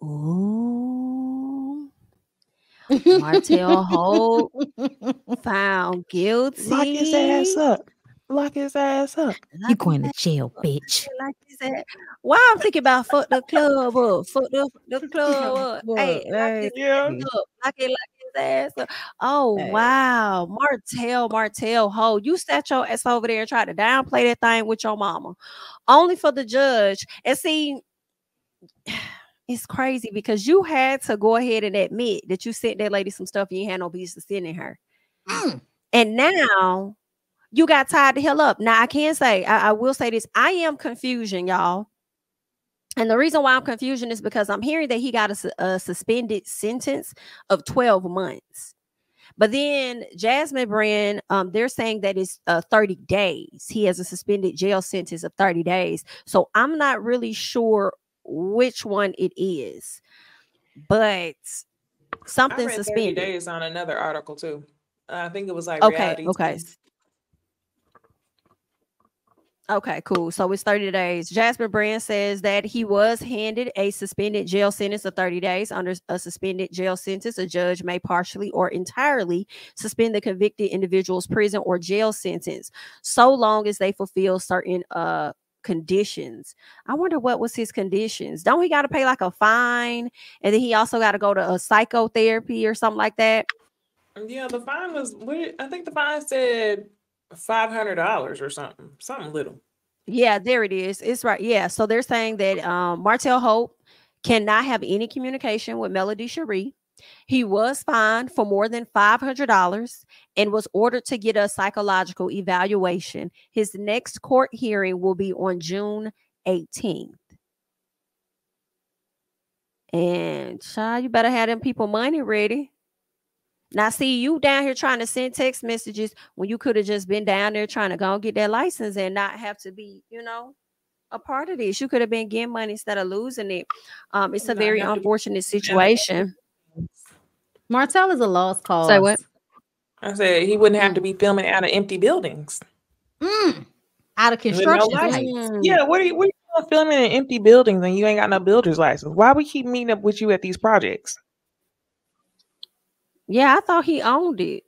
Ooh. Martell Holt found guilty. Lock his ass up. Lock his ass up. You going to jail, bitch. Like you said. Why I'm thinking about fuck the club up, fuck the club up. Hey, lock his Yeah. ass up, lock his ass up. Oh wow, Martell Holt, you sat your ass over there and tried to downplay that thing with your mama, only for the judge. And see, it's crazy because you had to go ahead and admit that you sent that lady some stuff you ain't had no business sending her. And now you got tied the hell up. Now I can say, I will say this. I am confusion, y'all. And the reason why I'm confusion is because I'm hearing that he got a suspended sentence of 12 months. But then Jasmine Brand, they're saying that it's 30 days. He has a suspended jail sentence of 30 days. So I'm not really sure which one it is. But something I read suspended. 30 days on another article too. I think it was like Okay. reality. Okay, cool. So it's 30 days. Jasper Brand says that he was handed a suspended jail sentence of 30 days. Under a suspended jail sentence, a judge may partially or entirely suspend the convicted individual's prison or jail sentence so long as they fulfill certain conditions. I wonder what was his conditions. Don't he got to pay like a fine? And then he also got to go to a psychotherapy or something like that? Yeah, the fine was, I think the fine said $500 or something little. Yeah, there it is. It's right. Yeah. So they're saying that Martell Holt cannot have any communication with Melody Cherie. He was fined for more than $500 and was ordered to get a psychological evaluation. His next court hearing will be on June 18th. And child, you better have them people money ready. Now, see, you down here trying to send text messages when you could have just been down there trying to go and get that license and not have to be, a part of this. You could have been getting money instead of losing it. It's a very unfortunate situation. Martell is a lost cause. Say what? I said he wouldn't have to be filming out of empty buildings. Out of construction sites. Yeah, what are you filming in empty buildings and you ain't got no builder's license? Why we keep meeting up with you at these projects? Yeah, I thought he owned it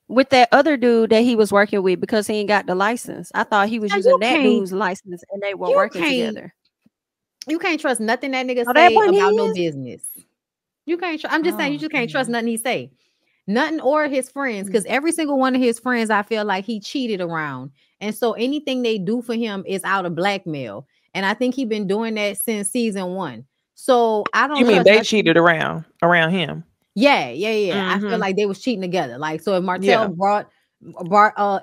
with that other dude that he was working with because he ain't got the license. I thought he was using that dude's license and they were working together. You can't trust nothing that nigga say about no business. You can't. I'm just saying, you just can't trust nothing he say. Nothing or his friends, because every single one of his friends, I feel like he cheated around, and so anything they do for him is out of blackmail. And I think he been doing that since season 1. So I don't. You mean they cheated around him? Yeah. I feel like they was cheating together. Like, so if Martell brought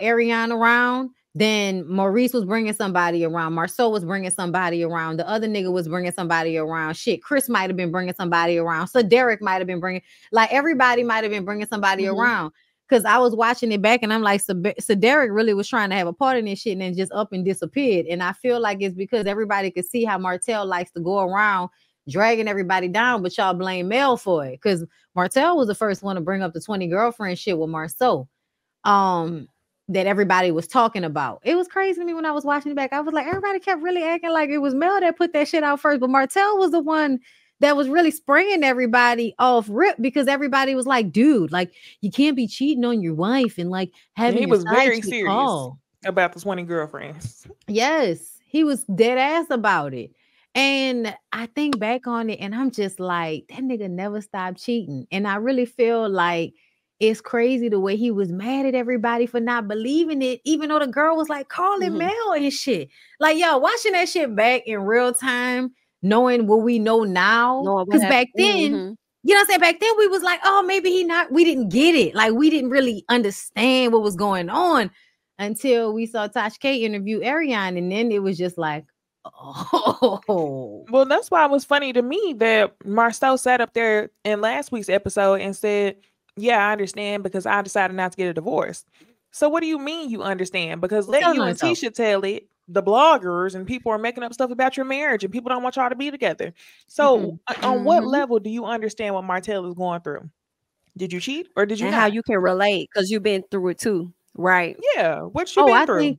Ariane around, then Maurice was bringing somebody around. Marceau was bringing somebody around. The other nigga was bringing somebody around. Shit, Chris might have been bringing somebody around. So Derek might have been bringing, like, everybody might have been bringing somebody around. Because I was watching it back and I'm like, so Derek really was trying to have a part in this shit and then just up and disappeared. And I feel like it's because everybody could see how Martell likes to go around dragging everybody down, but y'all blame Mel for it. Because Martell was the first one to bring up the 20 girlfriend shit with Marceau. That everybody was talking about. It was crazy to me when I was watching it back. I was like, everybody kept really acting like it was Mel that put that shit out first, but Martell was the one that was really spraying everybody off rip because everybody was like, dude, like, you can't be cheating on your wife and like having. He was very serious about the 20 girlfriends. Yes, he was dead ass about it. And I think back on it and I'm just like, that nigga never stopped cheating. And I really feel like it's crazy the way he was mad at everybody for not believing it, even though the girl was like calling Mel and shit. Like, yo, watching that shit back in real time, knowing what we know now. Because back then, you know what I'm saying? Back then we was like, oh, maybe we didn't get it. Like, we didn't really understand what was going on until we saw Tosh K interview Ariane. And then it was just like, oh. Well, that's why it was funny to me that Marceau sat up there in last week's episode and said, yeah, I understand because I decided not to get a divorce. So what do you mean you understand? Because let you and Tisha tell it, the bloggers and people are making up stuff about your marriage and people don't want y'all to be together. So on what level do you understand what Martell is going through? Did you cheat or did you not? How you can relate because you've been through it too, right? Yeah, what you been through?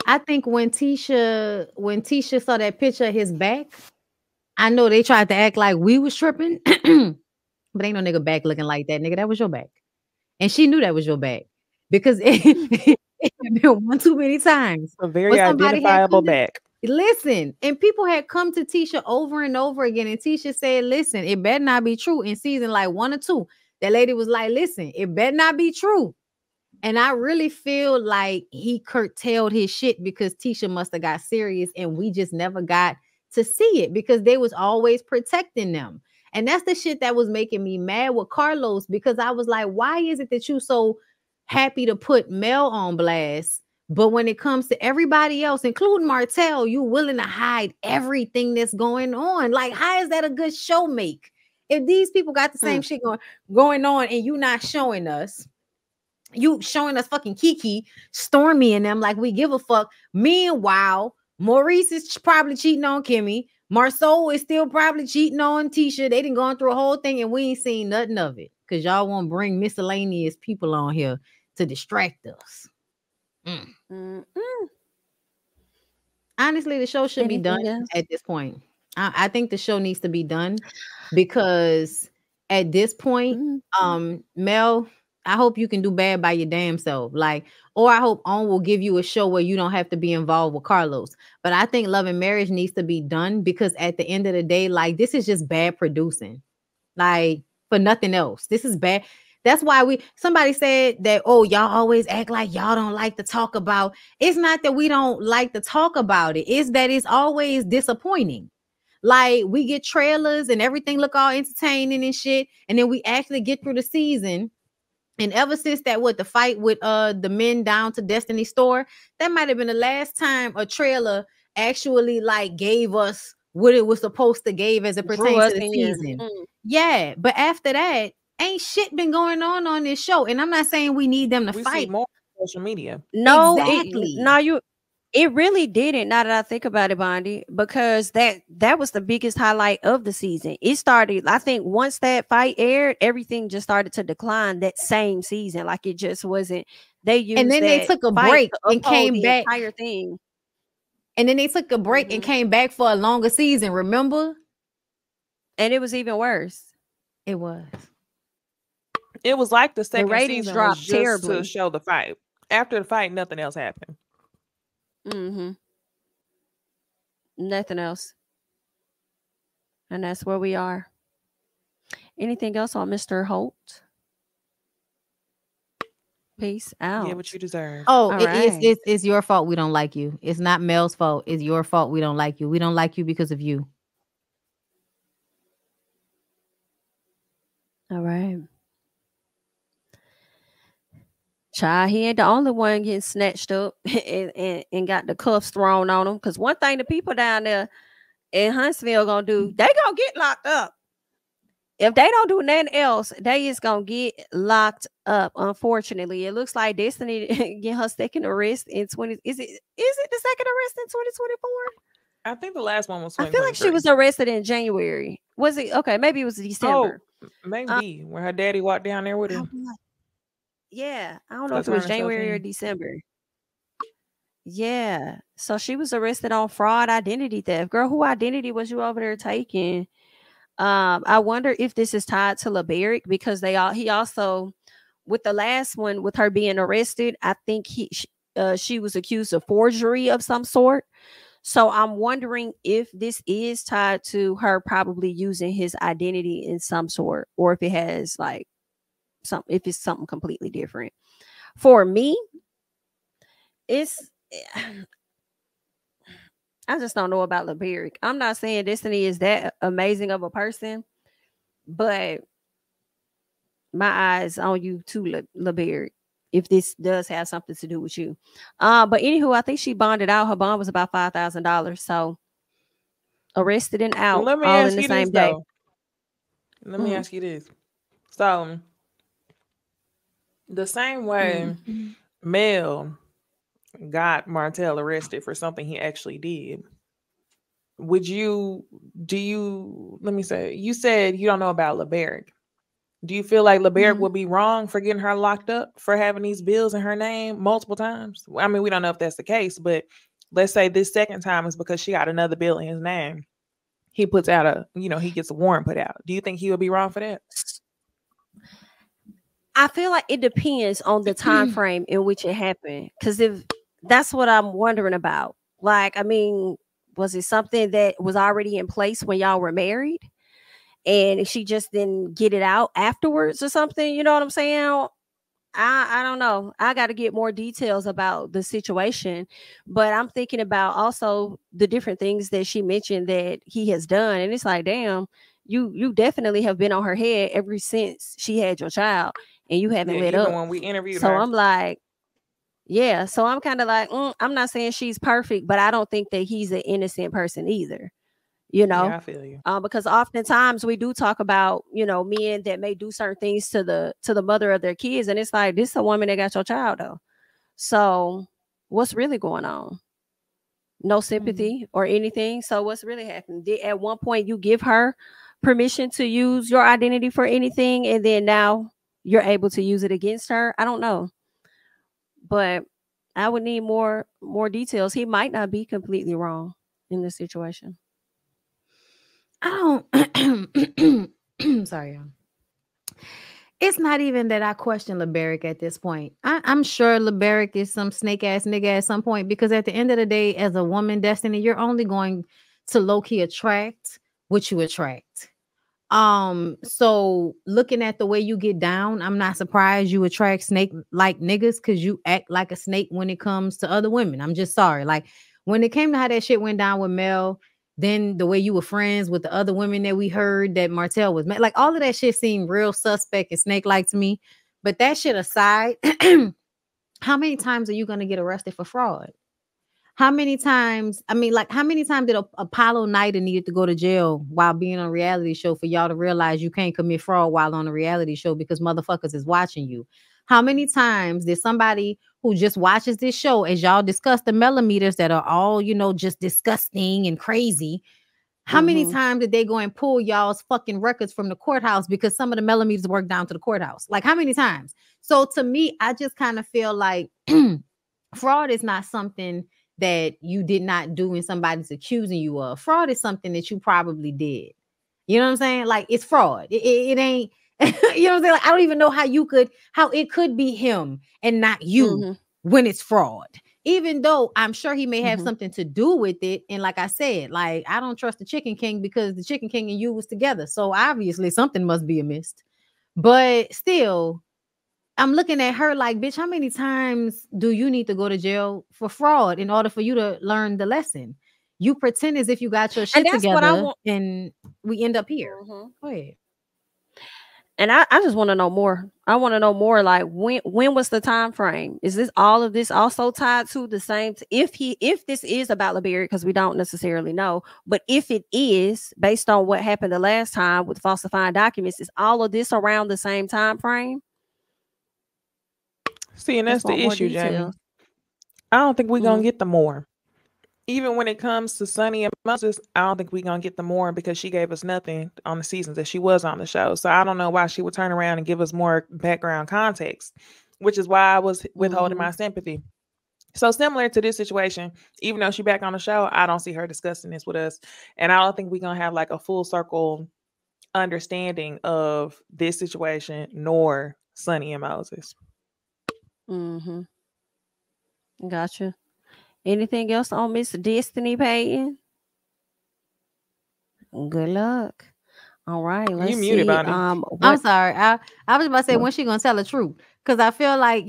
I think when Tisha saw that picture of his back, I know they tried to act like we was tripping, but ain't no nigga back looking like that, nigga. That was your back. And she knew that was your back because it had been one too many times. A very identifiable back. Listen, and people had come to Tisha over and over again, and Tisha said, listen, it better not be true. In season like 1 or 2, that lady was like, listen, it better not be true. And I really feel like he curtailed his shit because Tisha must have got serious and we just never got to see it because they was always protecting them. And that's the shit that was making me mad with Carlos, because I was like, why is it that you so happy to put Mel on blast, but when it comes to everybody else, including Martell, you willing to hide everything that's going on? Like, how is that a good show make? If these people got the same shit going on and you not showing us, you showing us fucking Kiki, Stormy, and them like we give a fuck. Meanwhile, Maurice is probably cheating on Kimmy. Marceau is still probably cheating on Tisha. They done gone through a whole thing and we ain't seen nothing of it because y'all won't bring miscellaneous people on here to distract us. Honestly, the show should be done at this point. I think the show needs to be done because at this point, Mel, I hope you can do bad by your damn self. Like, or I hope On will give you a show where you don't have to be involved with Carlos. But I think Love and Marriage needs to be done because at the end of the day, like, this is just bad producing. Like, for nothing else. This is bad. That's why somebody said that, oh, y'all always act like y'all don't like to talk about. It's not that we don't like to talk about it. It's that it's always disappointing. Like, we get trailers and everything look all entertaining and shit. And then we actually get through the season. And ever since that, the fight with the men down to Destiny Store, that might have been the last time a trailer actually like gave us what it was supposed to give as it pertains to the season. Yeah, but after that, ain't shit been going on this show. And I'm not saying we need them to fight. See more on social media. No, exactly. It really didn't. Now that I think about it, Bondi, because that was the biggest highlight of the season. It started, I think, once that fight aired, everything just started to decline that same season. Like, it just wasn't. They used and then they took a break and came back. Entire thing. And then they took a break and came back for a longer season. Remember? And it was even worse. It was. It was like the second ratings season dropped was just terribly to show the fight. After the fight, nothing else happened. Nothing else. And that's where we are. Anything else on Mr. Holt? Peace out. Yeah, what you deserve. Oh, it's your fault we don't like you. It's not Mel's fault. It's your fault we don't like you. We don't like you because of you. All right. Child, he ain't the only one getting snatched up and got the cuffs thrown on him. Because one thing the people down there in Huntsville gonna do, they gonna get locked up. If they don't do nothing else, they is gonna get locked up. Unfortunately, it looks like Destiny get her second arrest in 20. Is it the second arrest in 2024? I think the last one was. I feel like she was arrested in January. Was it okay? Maybe it was December. Oh, maybe when her daddy walked down there with her. Yeah, I don't know if it was January or December. Yeah, so she was arrested on fraud identity theft. Girl, who identity was you over there taking? I wonder if this is tied to LeBerick because he also, with the last one, with her being arrested, I think she was accused of forgery of some sort. So I'm wondering if this is tied to her probably using his identity in some sort, or if it has like if it's something completely different. For me, I just don't know about LeBerick. I'm not saying Destiny is that amazing of a person, but my eyes on you too, LeBerick, if this does have something to do with you. But anywho, I think she bonded out. Her bond was about $5,000. So arrested and out all in the same day. Let me ask you this. So the same way Mel got Martell arrested for something he actually did, you said you don't know about LeBerick. Do you feel like LeBerick would be wrong for getting her locked up for having these bills in her name multiple times? I mean, we don't know if that's the case, but let's say this second time is because she got another bill in his name. he puts out he gets a warrant put out. Do you think he would be wrong for that? I feel like it depends on the time frame in which it happened. Because if that's what I'm wondering about. Like, I mean, was it something that was already in place when y'all were married? And she just didn't get it out afterwards or something? You know what I'm saying? I don't know. I got to get more details about the situation, but I'm thinking about also the different things that she mentioned that he has done, and it's like, damn, you definitely have been on her head ever since she had your child, and you haven't let up. When we interviewed her. So I'm like, yeah. So I'm kind of like, I'm not saying she's perfect, but I don't think that he's an innocent person either. You know, yeah, I feel you. Because oftentimes we do talk about, men that may do certain things to the mother of their kids. And it's like, this is a woman that got your child though. So what's really going on? No sympathy or anything. So what's really happening? Did at one point you give her permission to use your identity for anything, and then now you're able to use it against her? I don't know. But I would need more details. He might not be completely wrong in this situation. I don't. Sorry, y'all. It's not even that I question LeBaric at this point. I'm sure LeBaric is some snake ass nigga at some point, because at the end of the day, as a woman, Destiny, you're only going to low-key attract what you attract. So looking at the way you get down, I'm not surprised you attract snake like niggas, because you act like a snake when it comes to other women. I'm just sorry. Like, when it came to how that shit went down with Mel, then the way you were friends with the other women that we heard that Martell was like, all of that shit seemed real suspect and snake-like to me. But that shit aside, how many times are you going to get arrested for fraud? How many times? I mean, like, how many times did Apollo Nighter needed to go to jail while being on a reality show for y'all to realize you can't commit fraud while on a reality show because motherfuckers is watching you? How many times did somebody who just watches this show, as y'all discuss the millimeters that are all, just disgusting and crazy, how many times did they go and pull y'all's fucking records from the courthouse because some of the millimeters work down to the courthouse? Like, how many times? So to me, I just kind of feel like fraud is not something that you did not do and somebody's accusing you of. Fraud is something that you probably did. You know what I'm saying? Like, it's fraud. It ain't, you know what I'm saying? Like, I don't even know how it could be him and not you when it's fraud. Even though I'm sure he may have something to do with it. And like I said, like, I don't trust the Chicken King because the Chicken King and you was together. So obviously something must be amiss. But still, I'm looking at her like, bitch, how many times do you need to go to jail for fraud in order for you to learn the lesson? You pretend as if you got your shit together and we end up here. Go ahead. And I just want to know more. I want to know more. Like, when was the time frame? Is this all of this also tied to the same? If this is about LeBaric, because we don't necessarily know, but if it is based on what happened the last time with falsifying documents, is all of this around the same time frame? See, and that's the issue, Jami. I don't think we're gonna get the more. Even when it comes to Sonny and Moses, I don't think we're going to get the more because she gave us nothing on the seasons that she was on the show. So I don't know why she would turn around and give us more background context, which is why I was withholding my sympathy. So similar to this situation, even though she's back on the show, I don't see her discussing this with us. And I don't think we're going to have like a full circle understanding of this situation, nor Sonny and Moses. Gotcha. Anything else on Miss Destiny Payton? Good luck. All right, let's see. Muted, I'm sorry. I was about to say, when she gonna tell the truth? Because I feel like,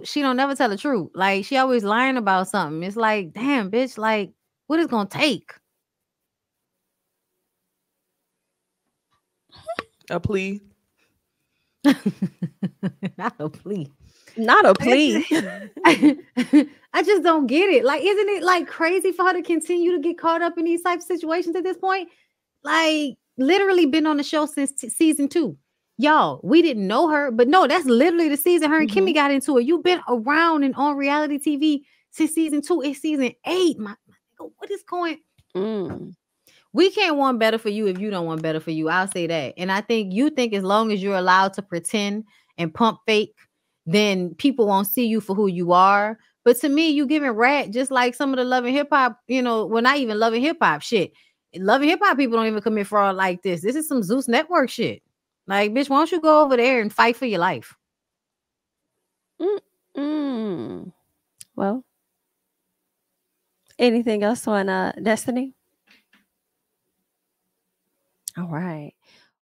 she don't never tell the truth. Like, she always lying about something. It's like, damn, bitch, like, what is gonna take? A plea. Not a plea. Not a plea. I just don't get it. Like, isn't it like crazy for her to continue to get caught up in these types of situations at this point? Like, literally been on the show since season 2. Y'all, we didn't know her, but no, that's literally the season her and Kimmy got into it. You've been around and on reality TV since season 2. It's season 8. My what is going? We can't want better for you if you don't want better for you. I'll say that. And I think you think as long as you're allowed to pretend and pump fake, then people won't see you for who you are. But to me, you giving rat just like some of the Love and Hip Hop, well, not even Love and Hip Hop shit. Love and Hip Hop people don't even commit fraud like this. This is some Zeus Network shit. Like, bitch, why don't you go over there and fight for your life? Well, anything else on Destiny? All right.